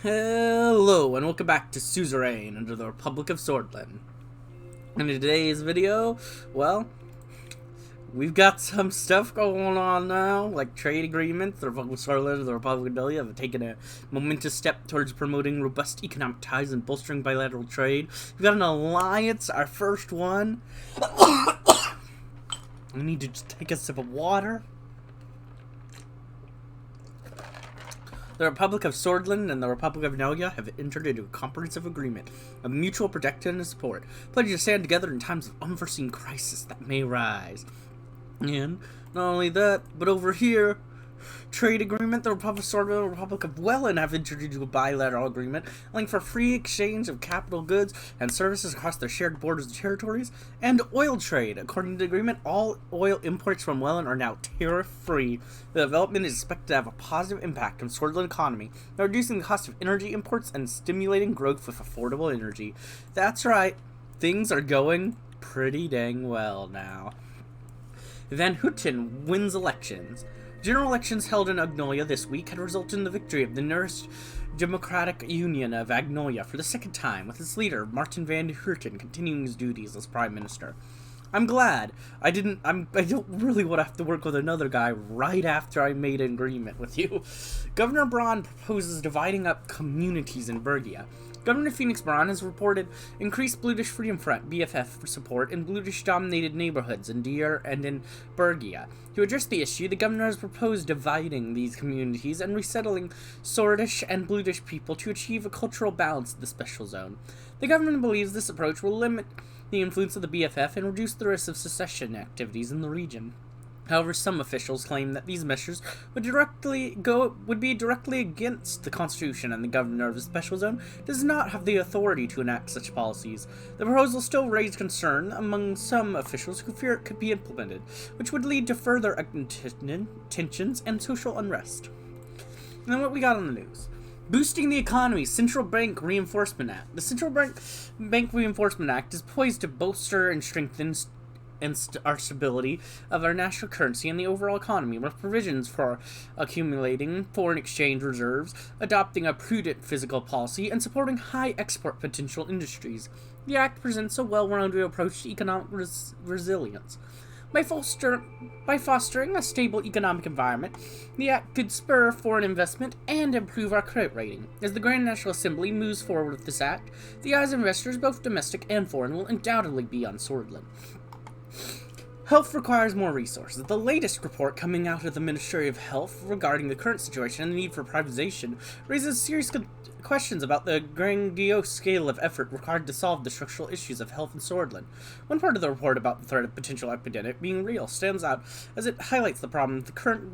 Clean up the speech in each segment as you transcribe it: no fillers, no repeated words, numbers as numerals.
Hello, and welcome back to Suzerain under the Republic of Swordland. In today's video, well, we've got some stuff going on now, like trade agreements. The Republic of Swordland and the Republic of Delia have taken a momentous step towards promoting robust economic ties and bolstering bilateral trade. We've got an alliance, our first one. I need to just take a sip of water. The Republic of Swordland and the Republic of Delia have entered into a comprehensive agreement of mutual protection and support, pledging to stand together in times of unforeseen crisis that may arise. And not only that, but over here, trade agreement, the Republic of Swordland and the Republic of Welland have entered into a bilateral agreement allowing for free exchange of capital goods and services across their shared borders and territories, and oil trade. According to the agreement, all oil imports from Welland are now tariff-free. The development is expected to have a positive impact on Swordland economy by reducing the cost of energy imports and stimulating growth with affordable energy. That's right, things are going pretty dang well now. Van Houten wins elections. General elections held in Agnolia this week had resulted in the victory of the nourished Democratic Union of Agnolia for the second time, with its leader, Martin Van Houten, continuing his duties as Prime Minister. I'm glad. I don't really want to have to work with another guy right after I made an agreement with you. Governor Braun proposes dividing up communities in Bergia. Governor Phoenix Braun has reported increased Bluetish Freedom Front (BFF) support in Bluetish-dominated neighborhoods in Deir and in Bergia. To address the issue, the governor has proposed dividing these communities and resettling Swordish and Bluetish people to achieve a cultural balance in the special zone. The government believes this approach will limit the influence of the BFF and reduce the risk of secession activities in the region. However, some officials claim that these measures would be directly against the Constitution, and the governor of the special zone does not have the authority to enact such policies. The proposal still raised concern among some officials who fear it could be implemented, which would lead to further tensions and social unrest. And then what we got on the news. Boosting the economy, Central Bank Reinforcement Act. The Central Bank Reinforcement Act is poised to bolster and strengthen our stability of our national currency and the overall economy, with provisions for accumulating foreign exchange reserves, adopting a prudent fiscal policy, and supporting high export potential industries. The Act presents a well-rounded approach to economic resilience. By fostering a stable economic environment, the Act could spur foreign investment and improve our credit rating. As the Grand National Assembly moves forward with this Act, the eyes of investors, both domestic and foreign, will undoubtedly be on Swordland. Health requires more resources. The latest report coming out of the Ministry of Health regarding the current situation and the need for privatization raises serious questions about the grandiose scale of effort required to solve the structural issues of health in Swordland. One part of the report about the threat of potential epidemic being real stands out as it highlights the problem with the current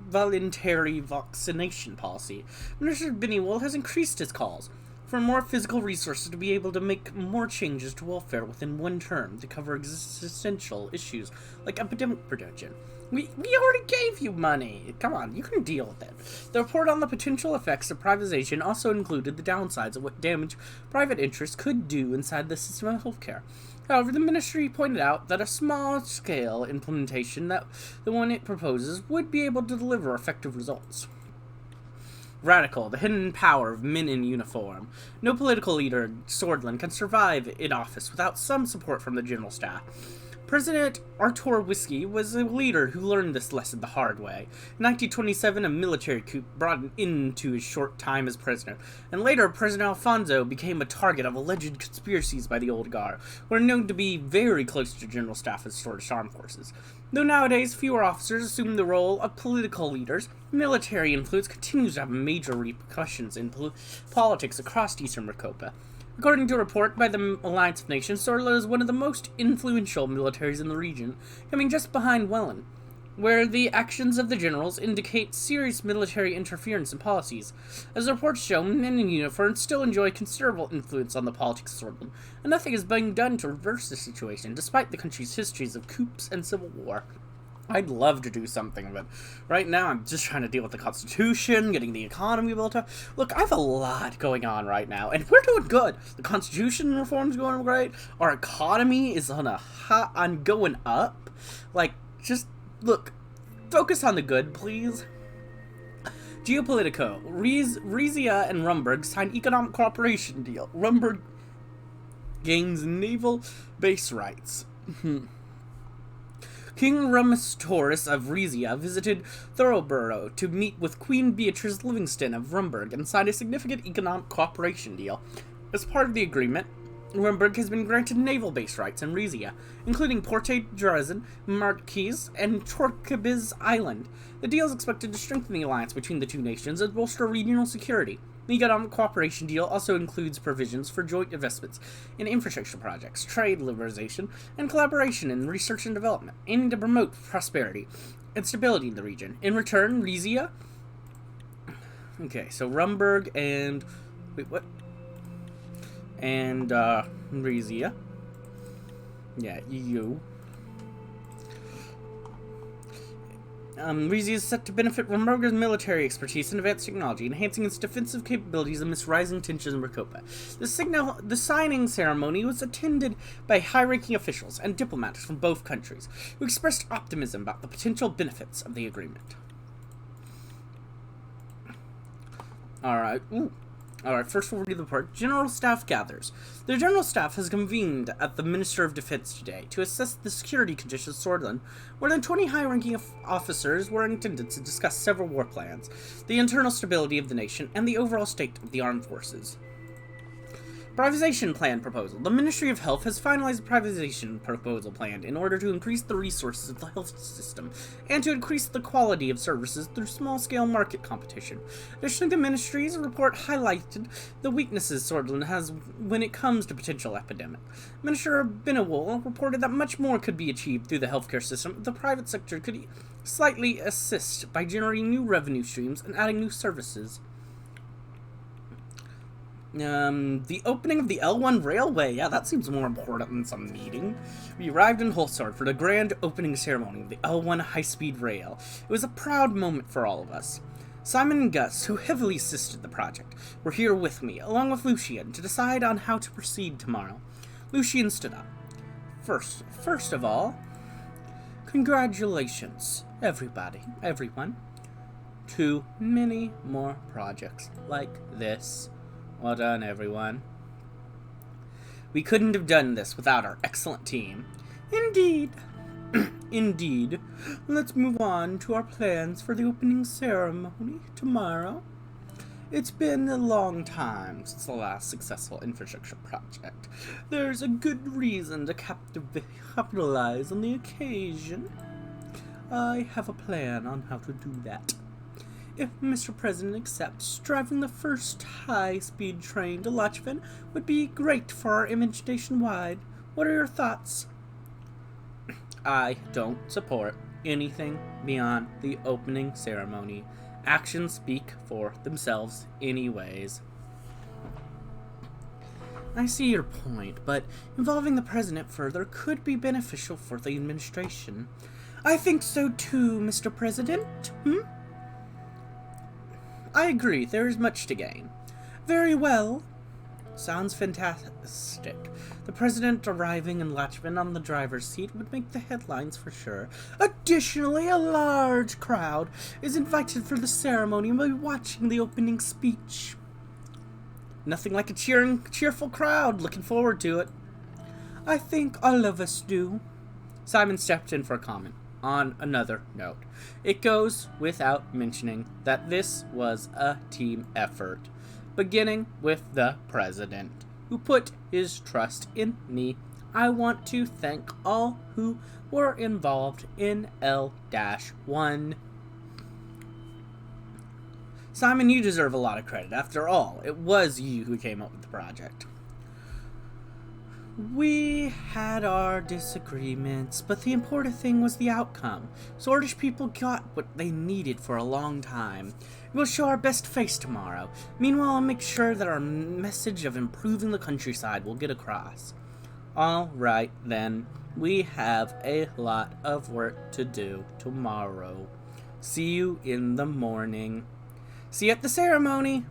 voluntary vaccination policy. Minister Binneywold has increased his calls for more physical resources to be able to make more changes to welfare within one term to cover existential issues like epidemic prevention. We already gave you money. Come on, you can deal with it. The report on the potential effects of privatization also included the downsides of what damage private interests could do inside the system of healthcare. However, the ministry pointed out that a small-scale implementation, that the one it proposes, would be able to deliver effective results. Radical, the hidden power of men in uniform. No political leader in Swordland can survive in office without some support from the general staff. President Artur Whiskey was a leader who learned this lesson the hard way. In 1927, a military coup brought an end to his short time as president, and later President Alfonso became a target of alleged conspiracies by the old guard, who are known to be very close to general staff of Swedish armed forces. Though nowadays fewer officers assume the role of political leaders, military influence continues to have major repercussions in politics across Eastern Marcopa. According to a report by the Alliance of Nations, Swordland is one of the most influential militaries in the region, coming just behind Welland, where the actions of the generals indicate serious military interference in policies. As the reports show, men in uniform still enjoy considerable influence on the politics of Swordland, and nothing is being done to reverse the situation, despite the country's histories of coups and civil war. I'd love to do something, but right now I'm just trying to deal with the Constitution, getting the economy built up. Look, I have a lot going on right now, and we're doing good. The Constitution reform's going great. Our economy is on going up. Like, just, look, focus on the good, please. Geopolitico. Rizia and Rumburg signed economic cooperation deal. Rumburg gains naval base rights. King Rumistorus of Rizia visited Thoroughborough to meet with Queen Beatrice Livingston of Rumburg and signed a significant economic cooperation deal. As part of the agreement, Rumburg has been granted naval base rights in Rizia, including Porte Dresden, Marquise, and Torquebiz Island. The deal is expected to strengthen the alliance between the two nations and bolster regional security. The economic cooperation deal also includes provisions for joint investments in infrastructure projects, trade liberalization, and collaboration in research and development, aiming to promote prosperity and stability in the region. In return, Rizia... Okay, so Rumburg and... Wait, what? And, Rizia. Yeah, EU. Rizia is set to benefit from Rumburg's military expertise and advanced technology, enhancing its defensive capabilities amidst rising tensions in Recopa. The signing ceremony was attended by high-ranking officials and diplomats from both countries, who expressed optimism about the potential benefits of the agreement. Alright, first we'll read the report. General Staff gathers. The General Staff has convened at the Minister of Defense today to assess the security conditions of Swordland. More than 20 high-ranking officers were in attendance to discuss several war plans, the internal stability of the nation, and the overall state of the armed forces. Privatization plan proposal. The Ministry of Health has finalized a privatization proposal plan in order to increase the resources of the health system and to increase the quality of services through small-scale market competition. Additionally, the Ministry's report highlighted the weaknesses Swordland has when it comes to potential epidemic. Minister Benewol reported that much more could be achieved through the healthcare system if the private sector could slightly assist by generating new revenue streams and adding new services. The opening of the L1 railway. Yeah, that seems more important than some meeting. We arrived in Holsard for the grand opening ceremony of the L1 high-speed rail. It was a proud moment for all of us. Simon and Gus, who heavily assisted the project, were here with me, along with Lucien, to decide on how to proceed tomorrow. Lucien stood up. First of all, congratulations, everyone, to many more projects like this. Well done, everyone. We couldn't have done this without our excellent team. Indeed. Indeed. Let's move on to our plans for the opening ceremony tomorrow. It's been a long time since the last successful infrastructure project. There's a good reason to capitalize on the occasion. I have a plan on how to do that. If Mr. President accepts, driving the first high-speed train to Lachvan would be great for our image nationwide. What are your thoughts? I don't support anything beyond the opening ceremony. Actions speak for themselves anyways. I see your point, but involving the President further could be beneficial for the administration. I think so too, Mr. President. I agree, there is much to gain. Very well. Sounds fantastic. The President arriving in Lachvan on the driver's seat would make the headlines for sure. Additionally, a large crowd is invited for the ceremony and will be watching the opening speech. Nothing like a cheerful crowd. Looking forward to it. I think all of us do. Simon stepped in for a comment. On another note, it goes without mentioning that this was a team effort, beginning with the President, who put his trust in me. I want to thank all who were involved in L-1. Simon, you deserve a lot of credit. After all, it was you who came up with the project. We had our disagreements, but the important thing was the outcome. Swordish people got what they needed for a long time. We'll show our best face tomorrow. Meanwhile, I'll make sure that our message of improving the countryside will get across. All right, then. We have a lot of work to do tomorrow. See you in the morning. See you at the ceremony.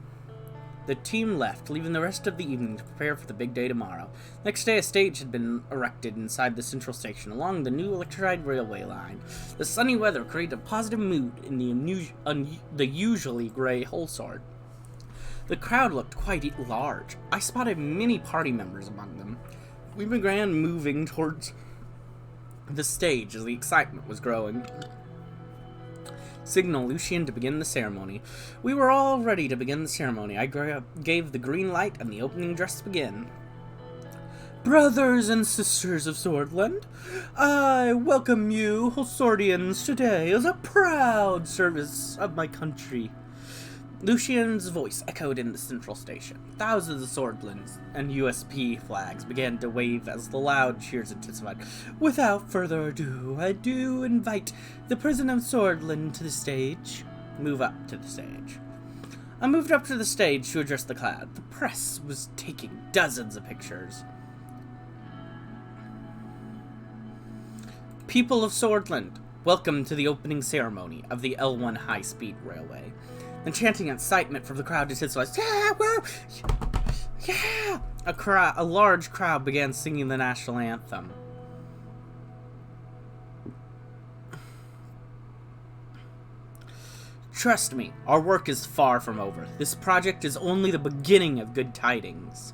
The team left, leaving the rest of the evening to prepare for the big day tomorrow. Next day, a stage had been erected inside the central station along the new electrified railway line. The sunny weather created a positive mood in the usually gray Holsard. The crowd looked quite large. I spotted many party members among them. We began moving towards the stage as the excitement was growing. Signal Lucian to begin the ceremony. We were all ready to begin the ceremony. I gave the green light and the opening address began. Brothers and sisters of Swordland, I welcome you, Holsardians, today as a proud service of my country. Lucian's voice echoed in the central station. Thousands of Swordlands and USP flags began to wave as the loud cheers intensified. Without further ado, I do invite the President of Swordland to the stage. Move up to the stage. I moved up to the stage to address the crowd. The press was taking dozens of pictures. People of Swordland, welcome to the opening ceremony of the L1 high-speed railway. And chanting excitement from the crowd intensified. Yeah, woo! Yeah! A large crowd began singing the national anthem. Trust me, our work is far from over. This project is only the beginning of good tidings.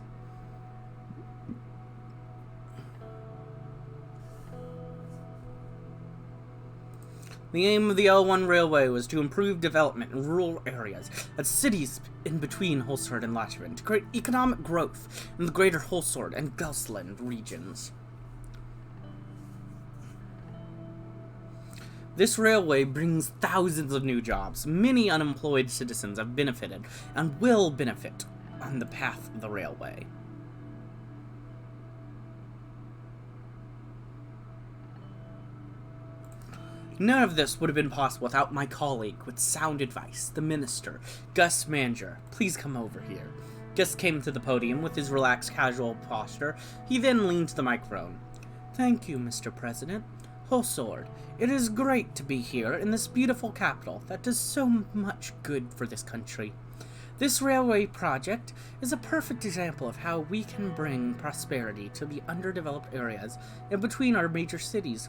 The aim of the L1 railway was to improve development in rural areas and cities in between Holsard and Lachlan to create economic growth in the greater Holsard and Gusland regions. This railway brings thousands of new jobs. Many unemployed citizens have benefited and will benefit on the path of the railway. None of this would have been possible without my colleague with sound advice, the minister, Gus Manger. Please come over here. Gus came to the podium with his relaxed, casual posture. He then leaned to the microphone. Thank you, Mr. President. Holsard, it is great to be here in this beautiful capital that does so much good for this country. This railway project is a perfect example of how we can bring prosperity to the underdeveloped areas in between our major cities.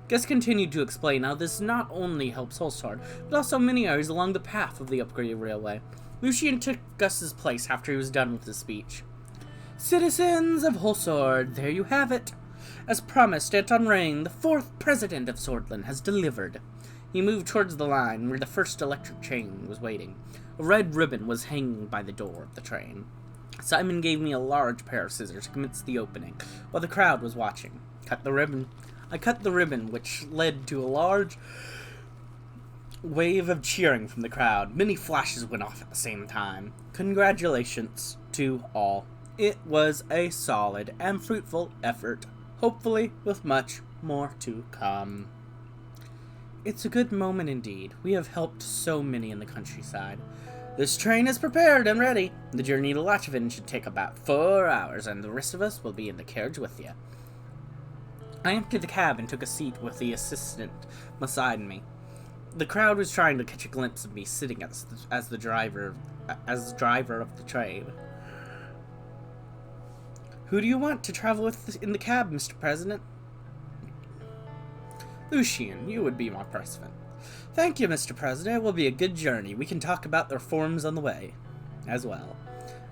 Gus continued to explain how this not only helps Holsard, but also many areas along the path of the upgraded railway. Lucian took Gus's place after he was done with his speech. Citizens of Holsard, there you have it. As promised, Anton Rain, the 4th president of Swordland, has delivered. He moved towards the line where the first electric train was waiting. A red ribbon was hanging by the door of the train. Simon gave me a large pair of scissors to commence the opening, while the crowd was watching. I cut the ribbon, which led to a large wave of cheering from the crowd. Many flashes went off at the same time. Congratulations to all. It was a solid and fruitful effort, hopefully with much more to come. It's a good moment indeed. We have helped so many in the countryside. This train is prepared and ready. The journey to Lachlan should take about 4 hours, and the rest of us will be in the carriage with you. I emptied the cab and took a seat with the assistant beside me. The crowd was trying to catch a glimpse of me sitting as the driver of the train. Who do you want to travel with in the cab, Mr. President? Lucian, you would be my president. Thank you, Mr. President. It will be a good journey. We can talk about the reforms on the way as well.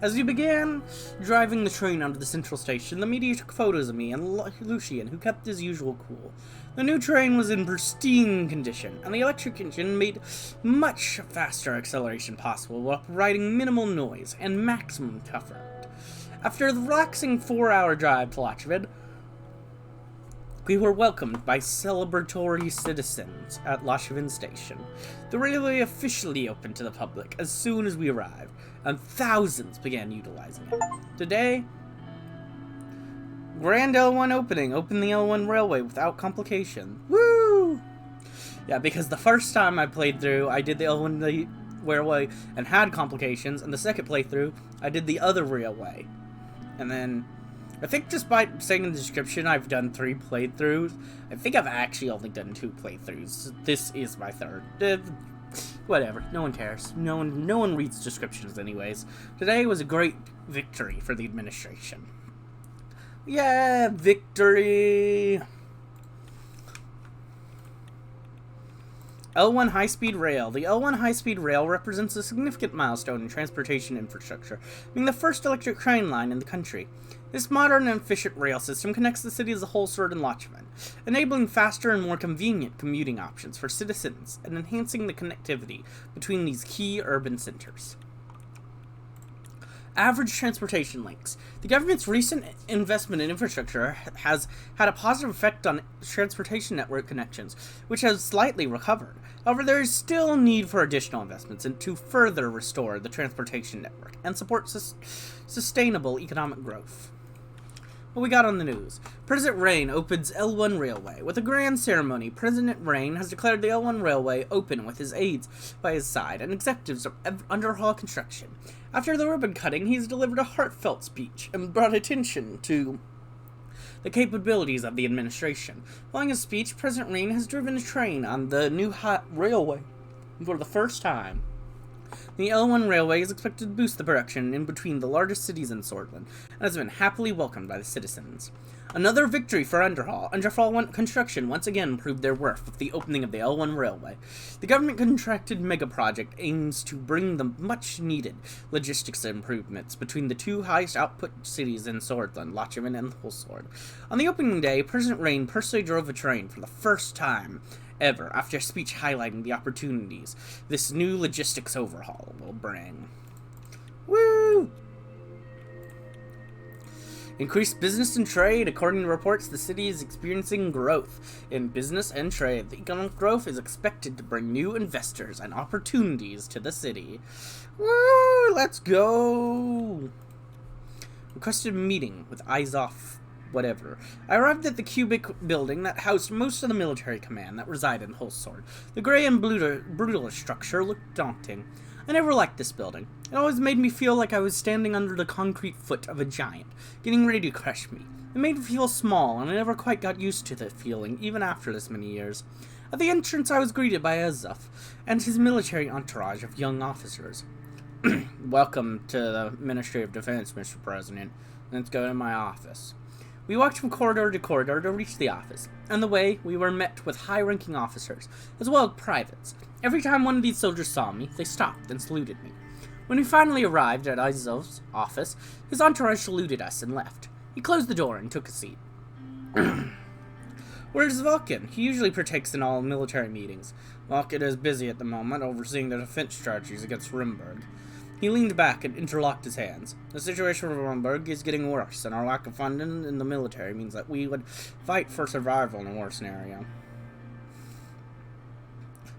As we began driving the train onto the central station, the media took photos of me and Lucian, who kept his usual cool. The new train was in pristine condition, and the electric engine made much faster acceleration possible while providing minimal noise and maximum comfort. After the relaxing 4-hour drive to Lachlan, we were welcomed by celebratory citizens at Lachlan Station. The railway officially opened to the public as soon as we arrived, and thousands began utilizing it. Today, Grand L1 opening. Open the L1 railway without complication. Woo! Yeah, because the first time I played through, I did the L1 railway and had complications, and the second playthrough, I did the other railway. And then, I think just by saying in the description I've done 3 playthroughs, I think I've actually only done 2 playthroughs. This is my third. Whatever. No one cares. No one reads descriptions anyways. Today was a great victory for the administration. Yeah, victory! L1 high-speed rail. The L1 high-speed rail represents a significant milestone in transportation infrastructure, being the first electric train line in the country. This modern and efficient rail system connects the cities of Holsword and Lochman, enabling faster and more convenient commuting options for citizens and enhancing the connectivity between these key urban centers. Average transportation links. The government's recent investment in infrastructure has had a positive effect on transportation network connections, which has slightly recovered. However, there is still need for additional investments and to further restore the transportation network and support sustainable economic growth. What we got on the news? President Rain opens L1 Railway. With a grand ceremony, President Rain has declared the L1 Railway open with his aides by his side and executives of Underhall Construction. After the ribbon cutting, he's delivered a heartfelt speech and brought attention to the capabilities of the administration. Following his speech, President Rain has driven a train on the new railway for the first time. The L1 Railway is expected to boost the production in between the largest cities in Swordsland, and has been happily welcomed by the citizens. Another victory for Underhall. Underhall Construction once again proved their worth with the opening of the L1 Railway. The government-contracted mega-project aims to bring the much-needed logistics improvements between the two highest-output cities in Swordsland, Lochman and Holsword. On the opening day, President Rain personally drove a train for the first time ever, after a speech highlighting the opportunities this new logistics overhaul will bring. Woo! Increased business and trade. According to reports, the city is experiencing growth in business and trade. The economic growth is expected to bring new investors and opportunities to the city. Woo! Let's go! Requested meeting with eyes off. Whatever. I arrived at the cubic building that housed most of the military command that resided in Holsword. The grey and brutal structure looked daunting. I never liked this building. It always made me feel like I was standing under the concrete foot of a giant, getting ready to crush me. It made me feel small, and I never quite got used to the feeling, even after this many years. At the entrance, I was greeted by Azuf and his military entourage of young officers. Welcome to the Ministry of Defense, Mr. President. Let's go to my office. We walked from corridor to corridor to reach the office. On the way, we were met with high-ranking officers, as well as privates. Every time one of these soldiers saw me, they stopped and saluted me. When we finally arrived at Izov's office, his entourage saluted us and left. He closed the door and took a seat. Where's Vulcan? He usually partakes in all military meetings. Vulcan is busy at the moment, overseeing the defense strategies against Rimburg. He leaned back and interlocked his hands. The situation for Rimburg is getting worse, and our lack of funding in the military means that we would fight for survival in a war scenario.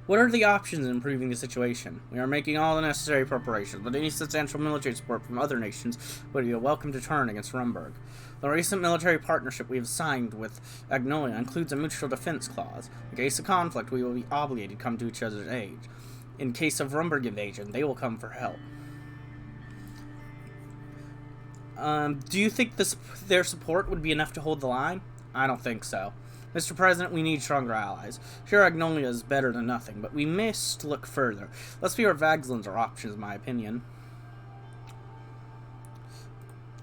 What are the options in improving the situation? We are making all the necessary preparations, but any substantial military support from other nations would be a welcome deterrent against Rimburg. The recent military partnership we have signed with Agnolia includes a mutual defense clause. In case of conflict, we will be obligated to come to each other's aid. In case of Rimburg invasion, they will come for help. Do you think their support would be enough to hold the line? I don't think so. Mr. President, we need stronger allies. Sure, Agnolia is better than nothing, but we must look further. Let's see where Vagslins are options, in my opinion.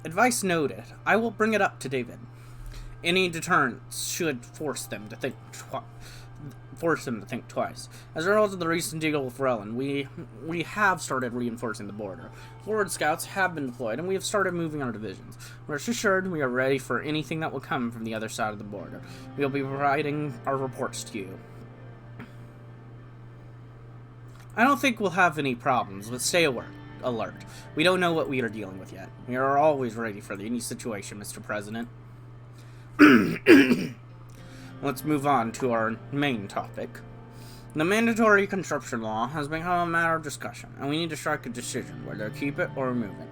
Advice noted. I will bring it up to David. Any deterrence should force them to think twice. As a result of the recent deal with Relin, we have started reinforcing the border. Forward scouts have been deployed, and we have started moving our divisions. Rest assured, we are ready for anything that will come from the other side of the border. We will be providing our reports to you. I don't think we'll have any problems, but stay alert. We don't know what we are dealing with yet. We are always ready for any situation, Mr. President. Let's move on to our main topic. The mandatory conscription law has become a matter of discussion, and we need to strike a decision whether to keep it or remove it.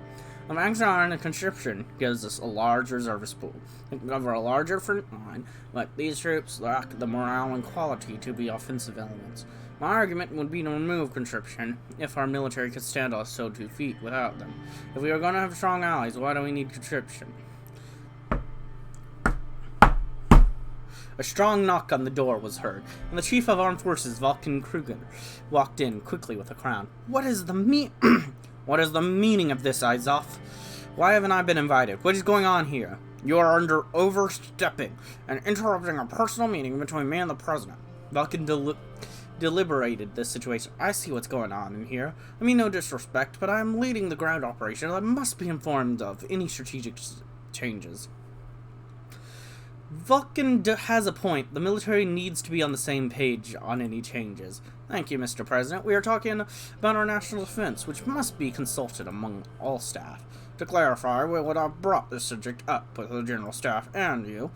The maximum on the conscription gives us a large reservist pool. We can cover a larger front line, but these troops lack the morale and quality to be offensive elements. My argument would be to remove conscription if our military could stand on its 2 feet without them. If we are going to have strong allies, why do we need conscription? A strong knock on the door was heard, and the Chief of Armed Forces, Vulcan Kruger, walked in quickly with a crown. What is the meaning of this, Izoth? Why haven't I been invited? What is going on here? You are under overstepping and interrupting a personal meeting between me and the President. Vulcan deliberated this situation. I see what's going on in here. I mean no disrespect, but I am leading the ground operation. I must be informed of any strategic changes. Vulcan has a point. The military needs to be on the same page on any changes. Thank you, Mr. President. We are talking about our national defense, which must be consulted among all staff. To clarify, we would have brought this subject up with the General Staff and you.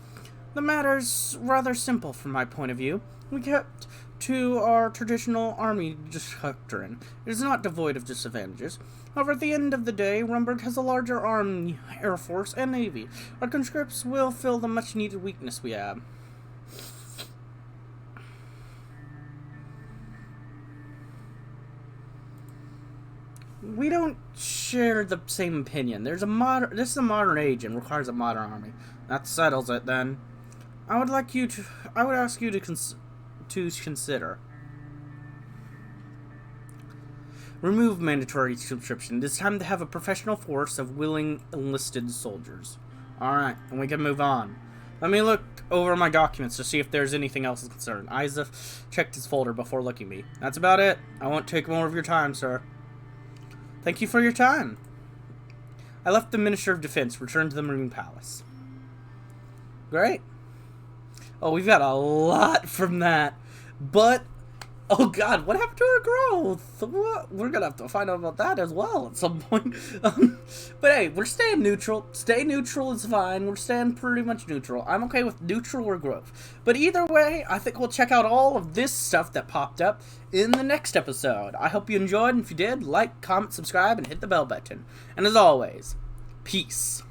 The matter's rather simple from my point of view. We kept to our traditional army doctrine. It is not devoid of disadvantages. However, at the end of the day, Rumberg has a larger army, air force, and navy. Our conscripts will fill the much-needed weakness we have. We don't share the same opinion. This is a modern age and requires a modern army. That settles it, then. I would ask you to consider. Remove mandatory subscription. It is time to have a professional force of willing enlisted soldiers. Alright, and we can move on. Let me look over my documents to see if there's anything else of concern. Isaac checked his folder before looking at me. That's about it. I won't take more of your time, sir. Thank you for your time. I left the Minister of Defense, returned to the Marine Palace. Great. Oh, we've got a lot from that. But, oh god, what happened to our growth? We're gonna have to find out about that as well at some point. But hey, we're staying neutral. Stay neutral is fine. We're staying pretty much neutral. I'm okay with neutral or growth. But either way, I think we'll check out all of this stuff that popped up in the next episode. I hope you enjoyed, and if you did, like, comment, subscribe, and hit the bell button. And as always, peace.